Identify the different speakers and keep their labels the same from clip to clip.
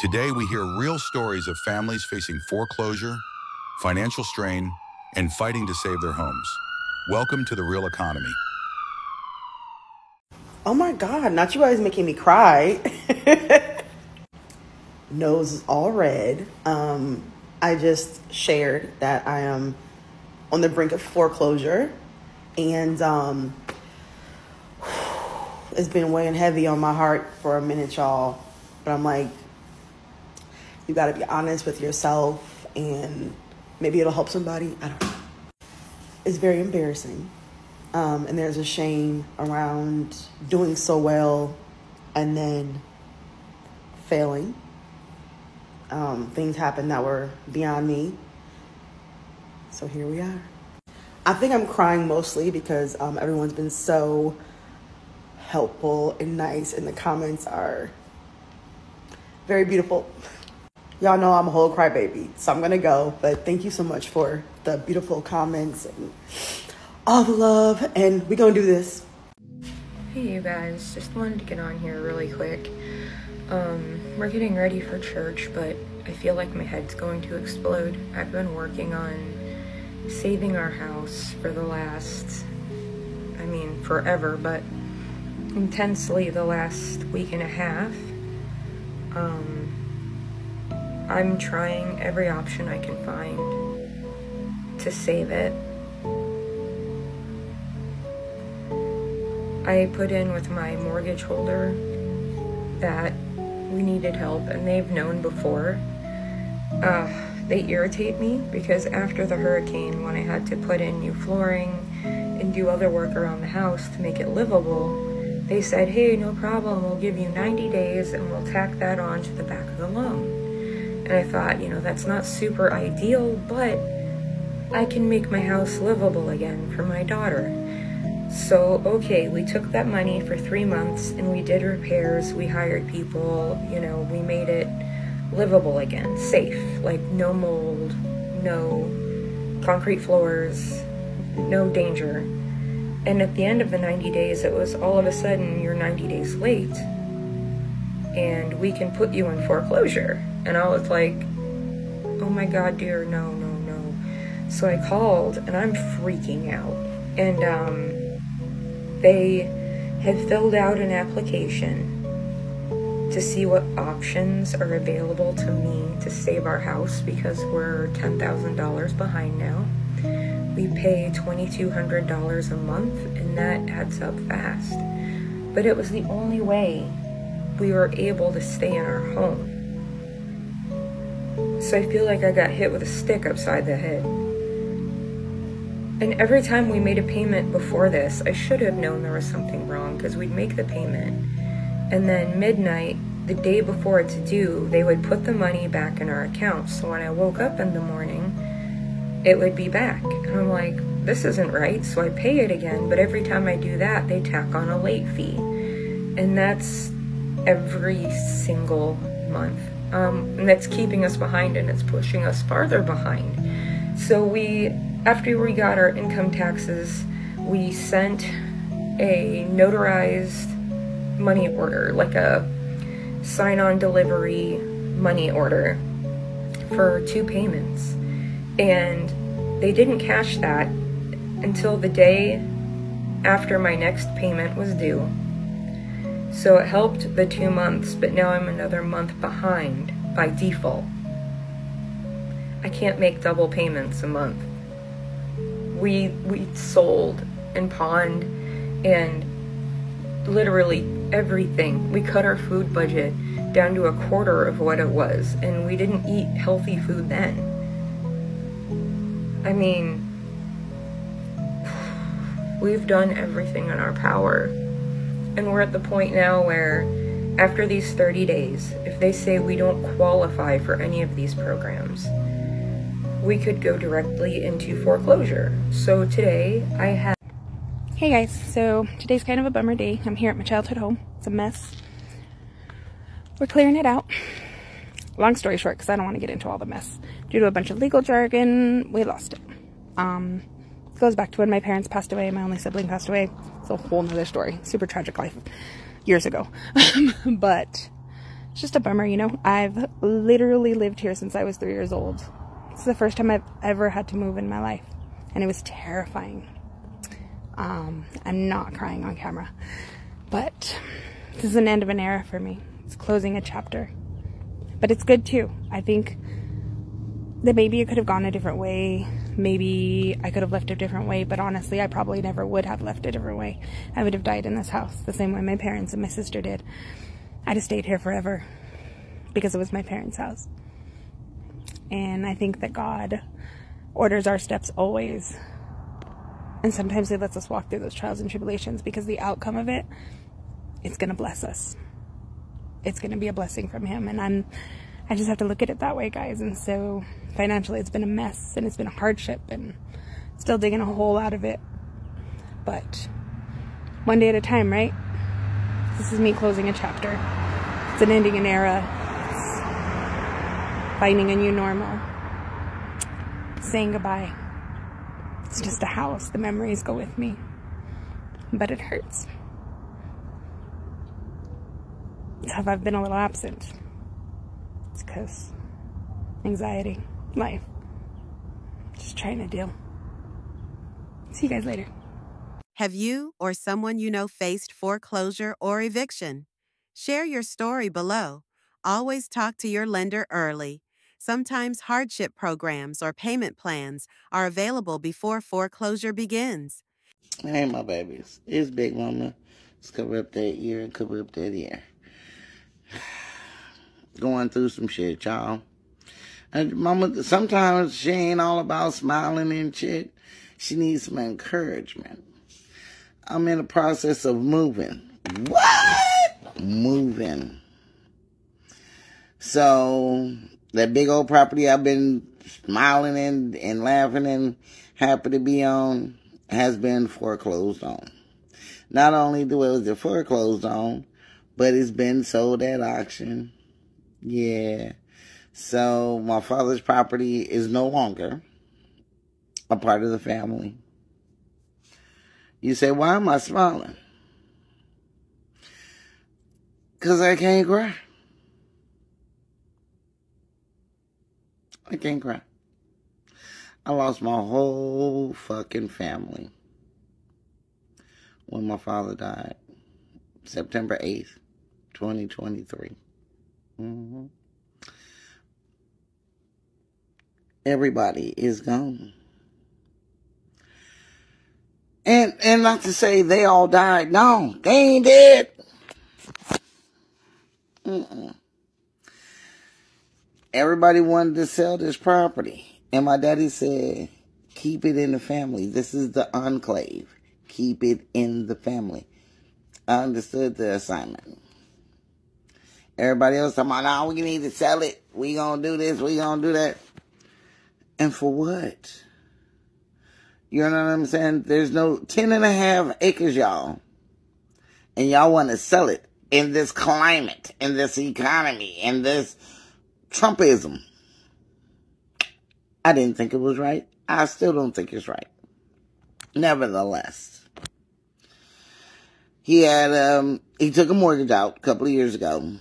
Speaker 1: Today, we hear real stories of families facing foreclosure, financial strain, and fighting to save their homes. Welcome to the real economy.
Speaker 2: Oh my God, not you guys making me cry. Nose is all red. I just shared that I am on the brink of foreclosure, and it's been weighing heavy on my heart for a minute, y'all. But I'm like, you got to be honest with yourself, and maybe it'll help somebody. I don't know. It's very embarrassing. And there's a shame around doing so well and then failing. Things happened that were beyond me. So here we are. I think I'm crying mostly because everyone's been so helpful and nice, and the comments are very beautiful. Y'all know I'm a whole crybaby, so I'm gonna go. But thank you so much for the beautiful comments and all the love, and we're gonna do this.
Speaker 3: Hey you guys, just wanted to get on here really quick. We're getting ready for church, but I feel like my head's going to explode. I've been working on saving our house for the last, forever, but intensely the last week and a half. I'm trying every option I can find to save it. I put in with my mortgage holder that we needed help, and they've known before. They irritate me because after the hurricane, when I had to put in new flooring and do other work around the house to make it livable, they said, hey, no problem, we'll give you 90 days and we'll tack that on to the back of the loan. And I thought, that's not super ideal, but I can make my house livable again for my daughter. So, okay, we took that money for 3 months and we did repairs, we hired people, we made it livable again, safe, like no mold, no concrete floors, no danger. And at the end of the 90 days, it was all of a sudden, you're 90 days late and we can put you in foreclosure. And I was like, oh my God, dear, no. So I called and I'm freaking out. And they had filled out an application to see what options are available to me to save our house because we're $10,000 behind now. We pay $2,200 a month, and that adds up fast. But it was the only way we were able to stay in our home. So I feel like I got hit with a stick upside the head. And every time we made a payment before this, I should have known there was something wrong because we'd make the payment. And then midnight, the day before it's due, they would put the money back in our account. So when I woke up in the morning, it would be back. And I'm like, this isn't right. So I pay it again. But every time I do that, they tack on a late fee. And that's every single month. And that's keeping us behind, and it's pushing us farther behind. So after we got our income taxes, we sent a notarized money order, like a sign-on delivery money order for 2 payments. And they didn't cash that until the day after my next payment was due. So it helped the 2 months, but now I'm another month behind by default. I can't make double payments a month. We sold and pawned and literally everything. We cut our food budget down to 1/4 of what it was, and we didn't eat healthy food then. We've done everything in our power, and we're at the point now where after these 30 days, if they say we don't qualify for any of these programs, we could go directly into foreclosure. So today I have...
Speaker 4: Hey guys, so today's kind of a bummer day. I'm here at my childhood home. It's a mess. We're clearing it out. Long story short, because I don't want to get into all the mess. Due to a bunch of legal jargon, we lost it. It goes back to when my parents passed away, my only sibling passed away. It's a whole nother story. Super tragic life. Years ago. But It's just a bummer, you know. I've literally lived here since I was 3 years old. It's the first time I've ever had to move in my life, and it was terrifying. I'm not crying on camera, but this is an end of an era for me. It's closing a chapter, but it's good too. I think that maybe it could have gone a different way. Maybe I could have left a different way, but honestly, I probably never would have left a different way. I would have died in this house the same way my parents and my sister did. I'd have stayed here forever because it was my parents' house. And I think that God orders our steps always. And sometimes He lets us walk through those trials and tribulations because the outcome of it, it's going to bless us. It's going to be a blessing from Him. And I just have to look at it that way, guys. And so financially, it's been a mess and it's been a hardship and still digging a hole out of it. But one day at a time, right? This is me closing a chapter. It's an ending an era. It's finding a new normal. Saying goodbye. It's just a house. The memories go with me. But it hurts. It's how I've been a little absent. It's because anxiety, life. Just trying to deal. See you guys later.
Speaker 5: Have you or someone you know faced foreclosure or eviction? Share your story below. Always talk to your lender early. Sometimes hardship programs or payment plans are available before foreclosure begins.
Speaker 6: Hey, my babies. It's Big Mama. Let's cover up that ear and cover up that ear. Going through some shit, y'all. And Mama, sometimes she ain't all about smiling and shit. She needs some encouragement. I'm in the process of moving. What? Moving. So, that big old property I've been smiling and laughing and happy to be on has been foreclosed on. Not only was it foreclosed on, but it's been sold at auction. Yeah. So, my father's property is no longer a part of the family. You say, why am I smiling? Because I can't cry. I can't cry. I lost my whole fucking family when my father died. September 8th, 2023. Everybody is gone. And not to say they all died. No, they ain't dead. Everybody wanted to sell this property. And my daddy said, keep it in the family. This is the enclave. Keep it in the family. I understood the assignment. Everybody else talking about, no, we need to sell it. We gonna do this. We gonna do that. And for what? You know what I'm saying? There's no 10.5 acres, y'all. And y'all want to sell it in this climate, in this economy, in this Trumpism. I didn't think it was right. I still don't think it's right. Nevertheless, he took a mortgage out a couple of years ago.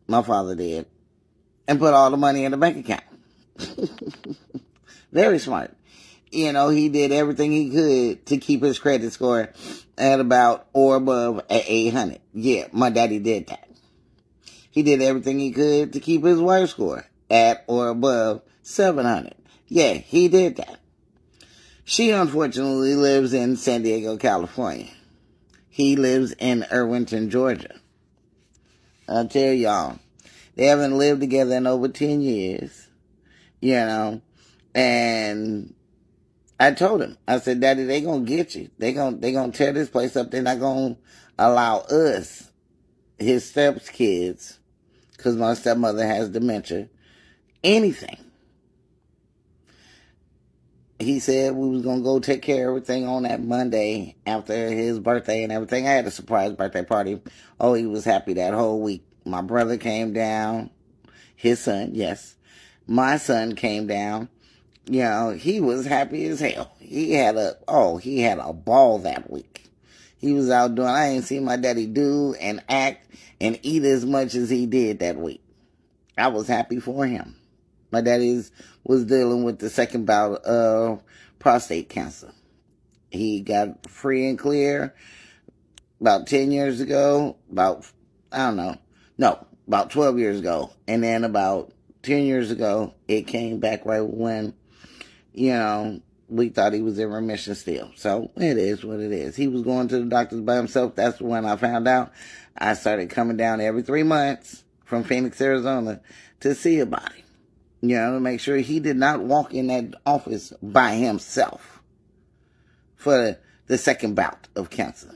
Speaker 6: My father did. And put all the money in the bank account. Very smart. You know, he did everything he could to keep his credit score at about or above at 800. Yeah, my daddy did that. He did everything he could to keep his wife's score at or above 700. Yeah, he did that. She unfortunately lives in San Diego, California. He lives in Irwinton, Georgia. I'll tell y'all, they haven't lived together in over 10 years, you know, and I told him, I said, Daddy, they gonna get you. They gonna tear this place up. They're not gonna allow us, his stepkids, because my stepmother has dementia, anything. He said we was gonna go take care of everything on that Monday after his birthday and everything. I had a surprise birthday party. Oh, he was happy that whole week. My brother came down, his son, yes. My son came down. You know, he was happy as hell. He had a ball that week. He was out doing, I ain't seen my daddy do and act and eat as much as he did that week. I was happy for him. My daddy was dealing with the second bout of prostate cancer. He got free and clear about 10 years ago, about 12 years ago. And then about 10 years ago, it came back right when, we thought he was in remission still. So it is what it is. He was going to the doctors by himself. That's when I found out. I started coming down every 3 months from Phoenix, Arizona to see about him. To make sure he did not walk in that office by himself for the second bout of cancer.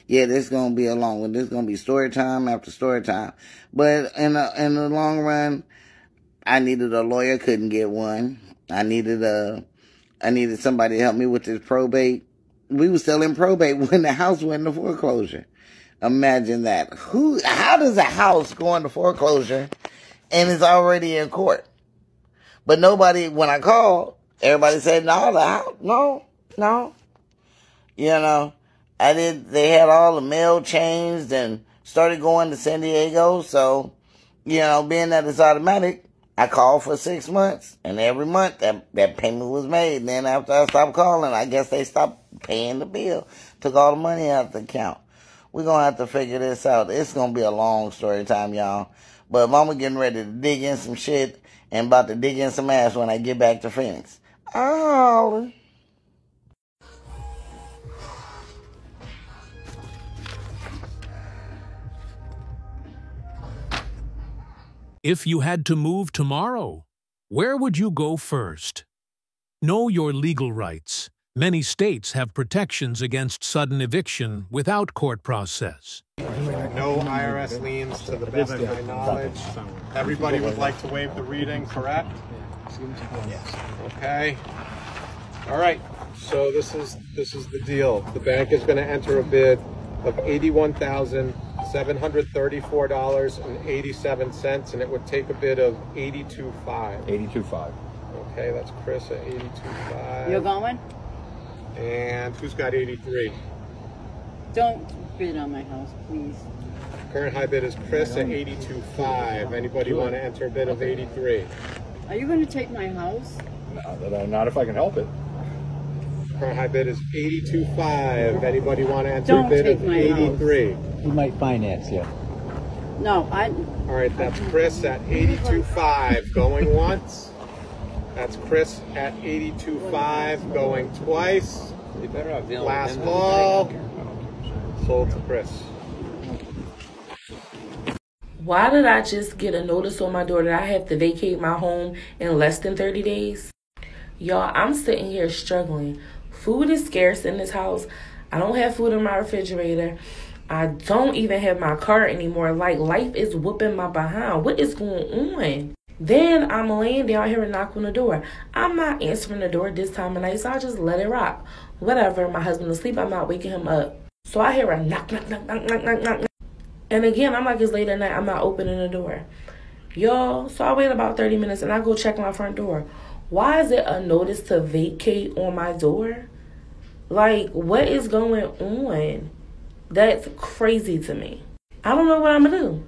Speaker 6: Yeah, this is going to be a long one. This is going to be story time after story time. But in the long run, I needed a lawyer, couldn't get one. I needed somebody to help me with this probate. We were still in probate when the house went into foreclosure. Imagine that. How does a house go into foreclosure and it's already in court? But nobody, when I called, everybody said, no, the house, no. They had all the mail changed and started going to San Diego. So, being that it's automatic, I called for 6 months, and every month that payment was made. And then after I stopped calling, I guess they stopped paying the bill, took all the money out of the account. We're going to have to figure this out. It's going to be a long story time, y'all. But Mama getting ready to dig in some shit and about to dig in some ass when I get back to Phoenix. Oh.
Speaker 7: If you had to move tomorrow, where would you go first? Know your legal rights. Many states have protections against sudden eviction without court process.
Speaker 8: No IRS liens to the best of my knowledge. Everybody would like to waive the reading, correct? Yes. Okay. All right. So this is the deal. The bank is going to enter a bid of $81,734.87, and it would take a bid of $82,500.
Speaker 9: $82,500.
Speaker 8: Okay, that's Chris at $82,500.
Speaker 10: You're going?
Speaker 8: And who's got 83?
Speaker 10: Don't bid on my house, please.
Speaker 8: Current high bid is Chris at 82.5. Anybody want to enter a bid of 83?
Speaker 10: Are you going to take my house?
Speaker 9: No, not if I can help it.
Speaker 8: Current high bid is 82.5. Anybody want to enter a bid of 83?
Speaker 9: We might finance you.
Speaker 10: No,
Speaker 8: All right, that's Chris at 82.5. Going once. That's Chris at 82.5. Going twice. Last call. Sold to Chris.
Speaker 11: Why did I just get a notice on my door that I have to vacate my home in less than 30 days? Y'all, I'm sitting here struggling. Food is scarce in this house. I don't have food in my refrigerator. I don't even have my car anymore. Like, life is whooping my behind. What is going on? Then I'm laying down here and knock on the door. I'm not answering the door this time of night, so I just let it rock. Whatever, my husband is asleep, I'm not waking him up. So I hear a knock, knock, knock, knock, knock, knock, knock. And again, I'm like, it's late at night, I'm not opening the door. Y'all, so I wait about 30 minutes and I go check my front door. Why is it a notice to vacate on my door? Like, what is going on? That's crazy to me. I don't know what I'm going to do.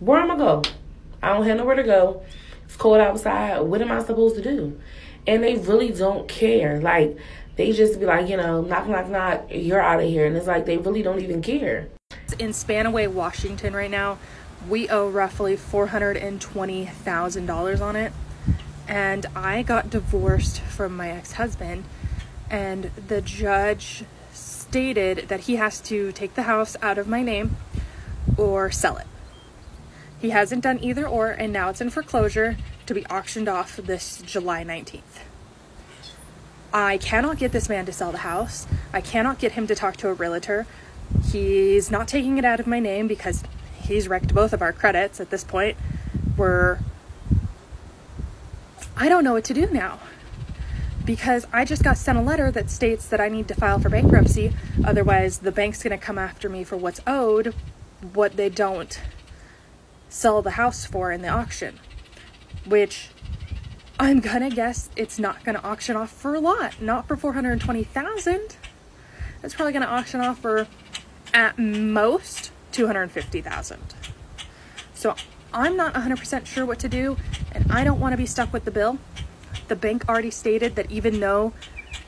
Speaker 11: Where am I going to go? I don't have nowhere to go. It's cold outside. What am I supposed to do? And they really don't care. Like, they just be like, knock, knock, knock, you're out of here. And it's like, they really don't even care.
Speaker 12: In Spanaway, Washington right now, we owe roughly $420,000 on it. And I got divorced from my ex-husband, and the judge stated that he has to take the house out of my name or sell it. He hasn't done either or, and now it's in foreclosure to be auctioned off this July 19th. I cannot get this man to sell the house. I cannot get him to talk to a realtor. He's not taking it out of my name because he's wrecked both of our credits at this point. I don't know what to do now, because I just got sent a letter that states that I need to file for bankruptcy. Otherwise, the bank's going to come after me for what's owed, what they don't sell the house for in the auction, which I'm going to guess it's not going to auction off for a lot, not for $420,000. It's probably going to auction off for at most $250,000. So I'm not 100% sure what to do, and I don't want to be stuck with the bill. The bank already stated that even though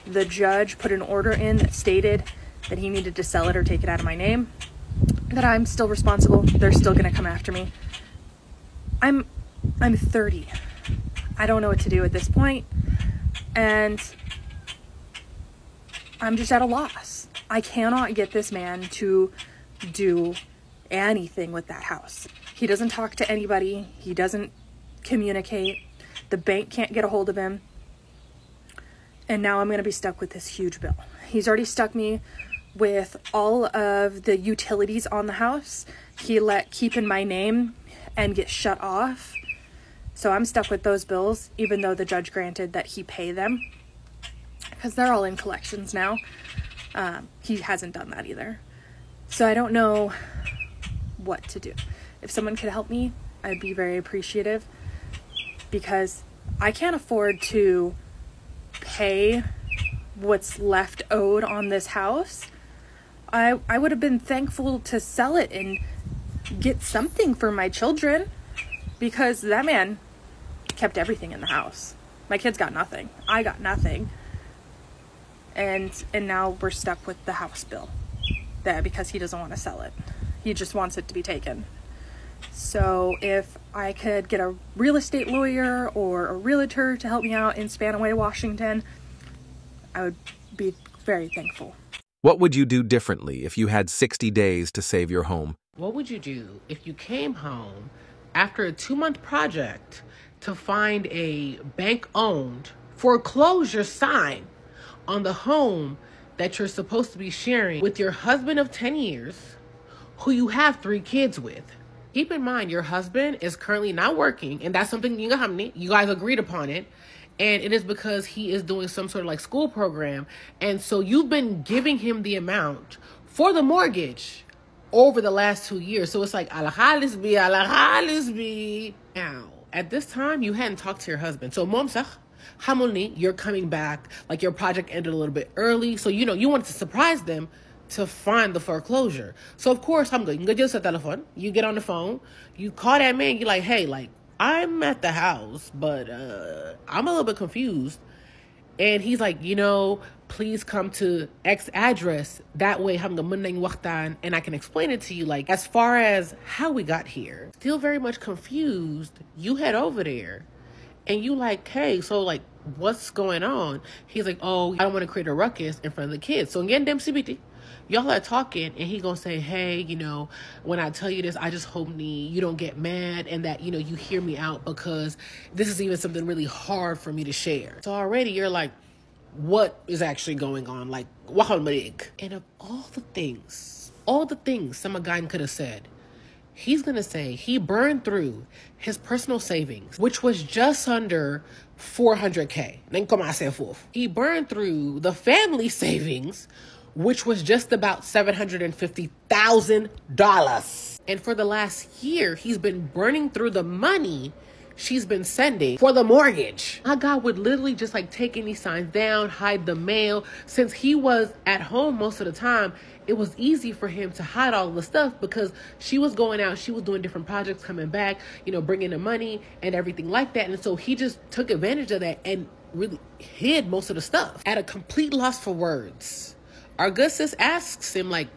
Speaker 12: the judge put an order in that stated that he needed to sell it or take it out of my name, that I'm still responsible. They're still going to come after me. I'm 30. I don't know what to do at this point, and I'm just at a loss. I cannot get this man to do anything with that house. He doesn't talk to anybody. He doesn't communicate. The bank can't get a hold of him. And now I'm going to be stuck with this huge bill. He's already stuck me with all of the utilities on the house. He let keep in my name and get shut off. So I'm stuck with those bills, even though the judge granted that he pay them, because they're all in collections now. He hasn't done that either. So I don't know what to do. If someone could help me, I'd be very appreciative, because I can't afford to pay what's left owed on this house. I would have been thankful to sell it and get something for my children, because that man kept everything in the house. My kids got nothing. I got nothing. And now we're stuck with the house bill, that because he doesn't want to sell it. He just wants it to be taken. So if I could get a real estate lawyer or a realtor to help me out in Spanaway, Washington, I would be very thankful.
Speaker 13: What would you do differently if you had 60 days to save your home?
Speaker 14: What would you do if you came home after a 2-month project to find a bank-owned foreclosure sign on the home that you're supposed to be sharing with your husband of 10 years, who you have 3 kids with? Keep in mind, your husband is currently not working, and that's something you guys agreed upon it. And it is because he is doing some sort of like school program. And so you've been giving him the amount for the mortgage over the last 2 years. So it's like, alahalisbi. Now, at this time, you hadn't talked to your husband. So mom said, Hamoni, you're coming back. Like your project ended a little bit early. So, you know, you wanted to surprise them to find the foreclosure. So of course, I'm good. You get on the phone, you call that man, you're like, hey, like, I'm at the house, but I'm a little bit confused. And he's like, you know, please come to X address. That way, and I can explain it to you. Like, as far as how we got here, still very much confused. You head over there and you like, hey, so like, what's going on? He's like, oh, I don't want to create a ruckus in front of the kids. So again, them CBT. Y'all are talking, and he gonna say, hey, you know, when I tell you this, I just hope you don't get mad and that, you know, you hear me out, because this is even something really hard for me to share. So already you're like, what is actually going on? Like, and of all the things some guy could have said, he's gonna say he burned through his personal savings, which was just under $400K. He burned through the family savings, which was just about $750,000. And for the last year, he's been burning through the money she's been sending for the mortgage. My God would literally just like take any signs down, hide the mail. Since he was at home most of the time, it was easy for him to hide all the stuff, because she was going out, she was doing different projects, coming back, you know, bringing the money and everything like that. And so he just took advantage of that and really hid most of the stuff. At a complete loss for words, our good sis asks him, like,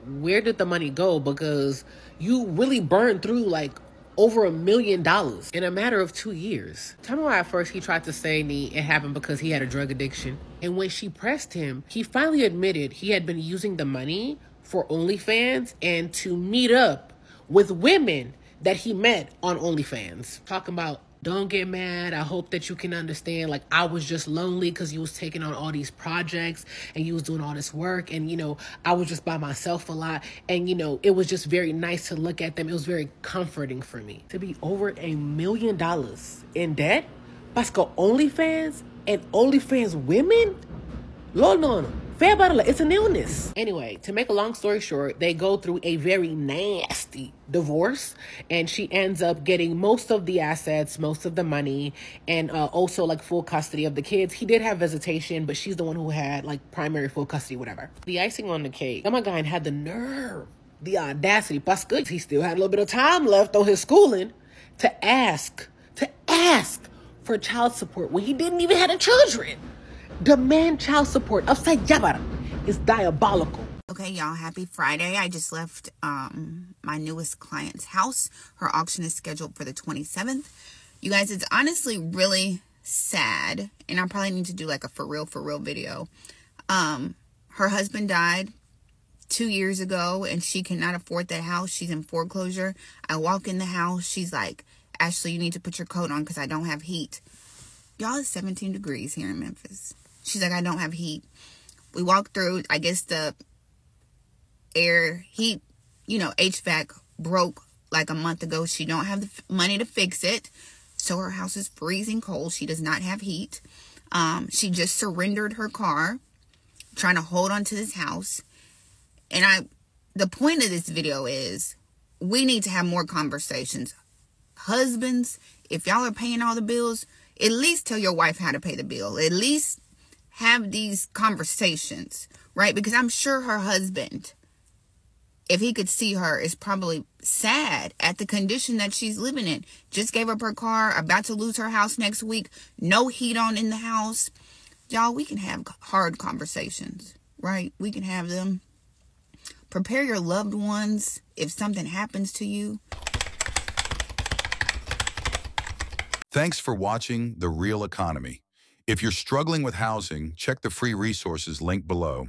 Speaker 14: where did the money go? Because you really burned through like over $1 million in a matter of 2 years. Tell me why at first he tried to say it happened because he had a drug addiction. And when she pressed him, he finally admitted he had been using the money for OnlyFans and to meet up with women that he met on OnlyFans. Talking about, don't get mad. I hope that you can understand. Like, I was just lonely because you was taking on all these projects and you was doing all this work. And, you know, I was just by myself a lot. And, you know, it was just very nice to look at them. It was very comforting for me to be over $1 million in debt. Parce que OnlyFans and OnlyFans women? No. It's an illness. Anyway, to make a long story short, they go through a very nasty divorce, and she ends up getting most of the assets, most of the money, and also like full custody of the kids. He did have visitation, but she's the one who had like primary full custody, whatever. The icing on the cake, my guy had the nerve, the audacity, good. He still had a little bit of time left on his schooling to ask for child support when he didn't even have the children. Demand child support of Sayabara is diabolical.
Speaker 15: Okay, y'all, happy Friday. I just left my newest client's house. Her auction is scheduled for the 27th. You guys, it's honestly really sad, and I probably need to do like a for real video. Her husband died 2 years ago, and she cannot afford that house. She's in foreclosure. I walk in the house. She's like, Ashley, you need to put your coat on because I don't have heat. Y'all, it's 17 degrees here in Memphis. She's like, I don't have heat. We walk through, I guess the air heat, HVAC broke like a month ago. She don't have the money to fix it. So her house is freezing cold. She does not have heat. She just surrendered her car, trying to hold on to this house. And the point of this video is we need to have more conversations. Husbands, if y'all are paying all the bills, at least tell your wife how to pay the bill. At least have these conversations, right? Because I'm sure her husband, if he could see her, is probably sad at the condition that she's living in. Just gave up her car, about to lose her house next week, no heat on in the house. Y'all, we can have hard conversations, right? We can have them. Prepare your loved ones if something happens to you.
Speaker 1: Thanks for watching The Real Economy. If you're struggling with housing, check the free resources linked below.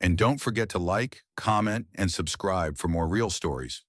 Speaker 1: And don't forget to like, comment, and subscribe for more real stories.